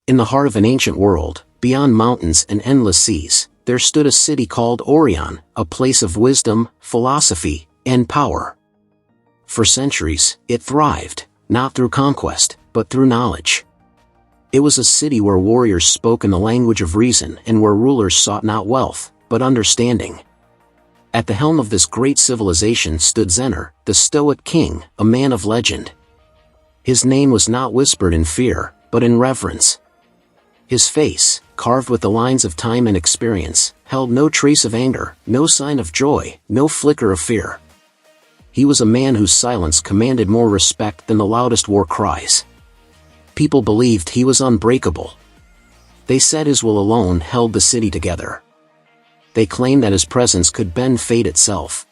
In the heart of an ancient world, beyond mountains and endless seas, there stood a city called Orion, a place of wisdom, philosophy, and power. For centuries, it thrived, not through conquest, but through knowledge. It was a city where warriors spoke in the language of reason and where rulers sought not wealth, but understanding. At the helm of this great civilization stood Zener, the Stoic king, a man of legend. His name was not whispered in fear, but in reverence. His face, carved with the lines of time and experience, held no trace of anger, no sign of joy, no flicker of fear. He was a man whose silence commanded more respect than the loudest war cries. People believed he was unbreakable. They said his will alone held the city together. They claimed that his presence could bend fate itself.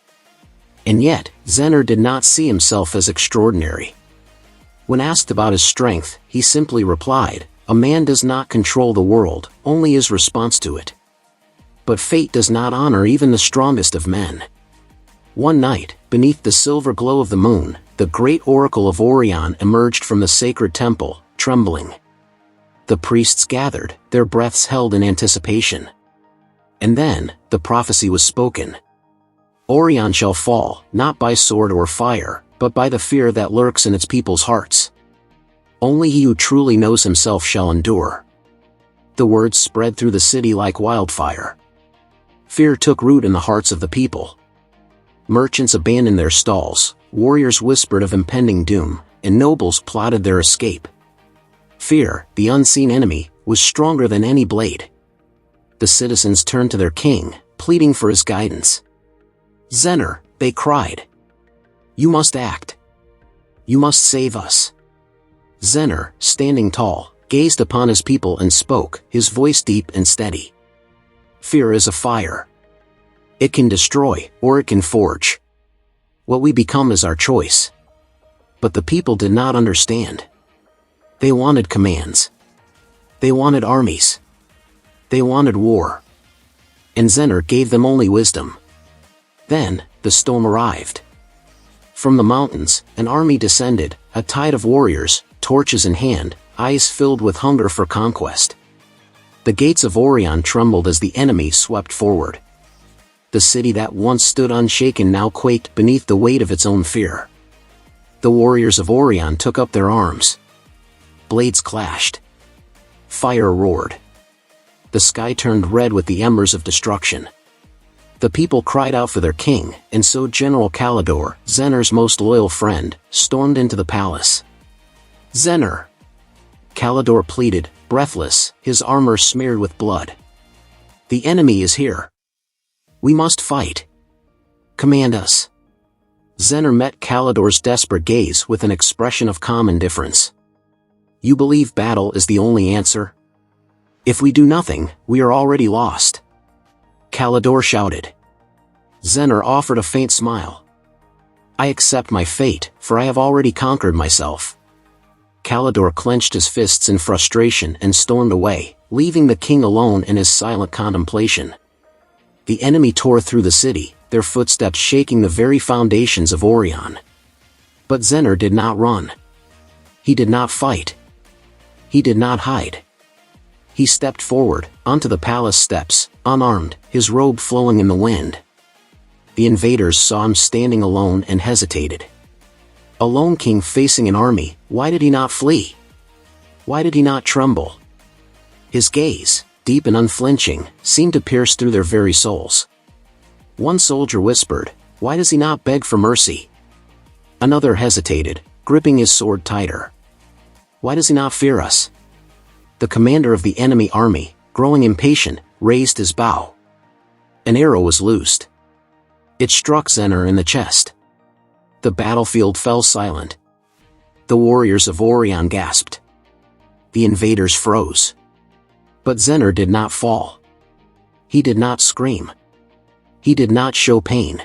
And yet, Zener did not see himself as extraordinary. When asked about his strength, he simply replied, "A man does not control the world, only his response to it. But fate does not honor even the strongest of men." One night, beneath the silver glow of the moon, the great oracle of Orion emerged from the sacred temple, trembling. The priests gathered, their breaths held in anticipation. And then, the prophecy was spoken. Orion shall fall, not by sword or fire, but by the fear that lurks in its people's hearts. Only he who truly knows himself shall endure. The words spread through the city like wildfire. Fear took root in the hearts of the people. Merchants abandoned their stalls, warriors whispered of impending doom, and nobles plotted their escape. Fear, the unseen enemy, was stronger than any blade. The citizens turned to their king, pleading for his guidance. "Zener," they cried. "You must act. You must save us." Zener, standing tall, gazed upon his people and spoke, his voice deep and steady. "Fear is a fire. It can destroy, or it can forge. What we become is our choice." But the people did not understand. They wanted commands. They wanted armies. They wanted war. And Zener gave them only wisdom. Then, the storm arrived. From the mountains, an army descended, a tide of warriors, torches in hand, eyes filled with hunger for conquest. The gates of Orion trembled as the enemy swept forward. The city that once stood unshaken now quaked beneath the weight of its own fear. The warriors of Orion took up their arms. Blades clashed. Fire roared. The sky turned red with the embers of destruction. The people cried out for their king, and so General Calidore, Zener's most loyal friend, stormed into the palace. "Zener!" Calidore pleaded, breathless, his armor smeared with blood. "The enemy is here. We must fight. Command us." Zener met Calidore's desperate gaze with an expression of calm indifference. "You believe battle is the only answer? If we do nothing, we are already lost." Calidore shouted. Zener offered a faint smile. "I accept my fate, for I have already conquered myself." Calidore clenched his fists in frustration and stormed away, leaving the king alone in his silent contemplation. The enemy tore through the city, their footsteps shaking the very foundations of Orion. But Zener did not run. He did not fight. He did not hide. He stepped forward, onto the palace steps, unarmed, his robe flowing in the wind. The invaders saw him standing alone and hesitated. A lone king facing an army, why did he not flee? Why did he not tremble? His gaze, deep and unflinching, seemed to pierce through their very souls. One soldier whispered, "Why does he not beg for mercy?" Another hesitated, gripping his sword tighter. "Why does he not fear us?" The commander of the enemy army, growing impatient, raised his bow. An arrow was loosed. It struck Zener in the chest. The battlefield fell silent. The warriors of Orion gasped. The invaders froze. But Zener did not fall. He did not scream. He did not show pain.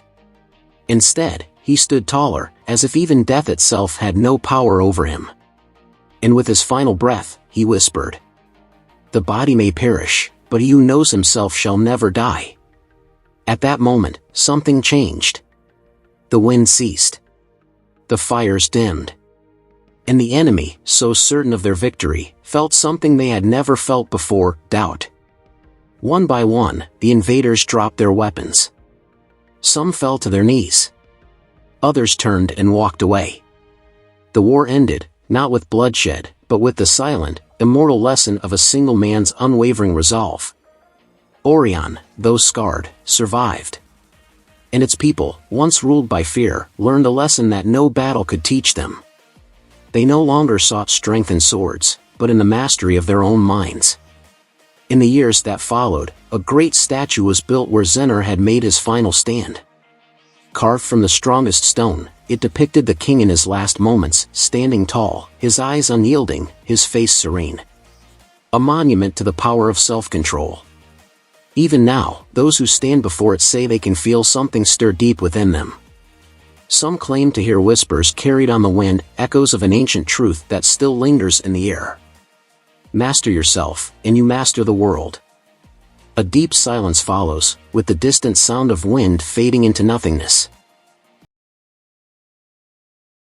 Instead, he stood taller, as if even death itself had no power over him. And with his final breath, he whispered, "The body may perish, but he who knows himself shall never die." At that moment, something changed. The wind ceased. The fires dimmed. And the enemy, so certain of their victory, felt something they had never felt before: doubt. One by one, the invaders dropped their weapons. Some fell to their knees. Others turned and walked away. The war ended, not with bloodshed, but with the silent, immortal lesson of a single man's unwavering resolve. Orion, though scarred, survived. And its people, once ruled by fear, learned a lesson that no battle could teach them. They no longer sought strength in swords, but in the mastery of their own minds. In the years that followed, a great statue was built where Zener had made his final stand. Carved from the strongest stone, it depicted the king in his last moments, standing tall, his eyes unyielding, his face serene. A monument to the power of self-control. Even now, those who stand before it say they can feel something stir deep within them. Some claim to hear whispers carried on the wind, echoes of an ancient truth that still lingers in the air. Master yourself, and you master the world. A deep silence follows, with the distant sound of wind fading into nothingness.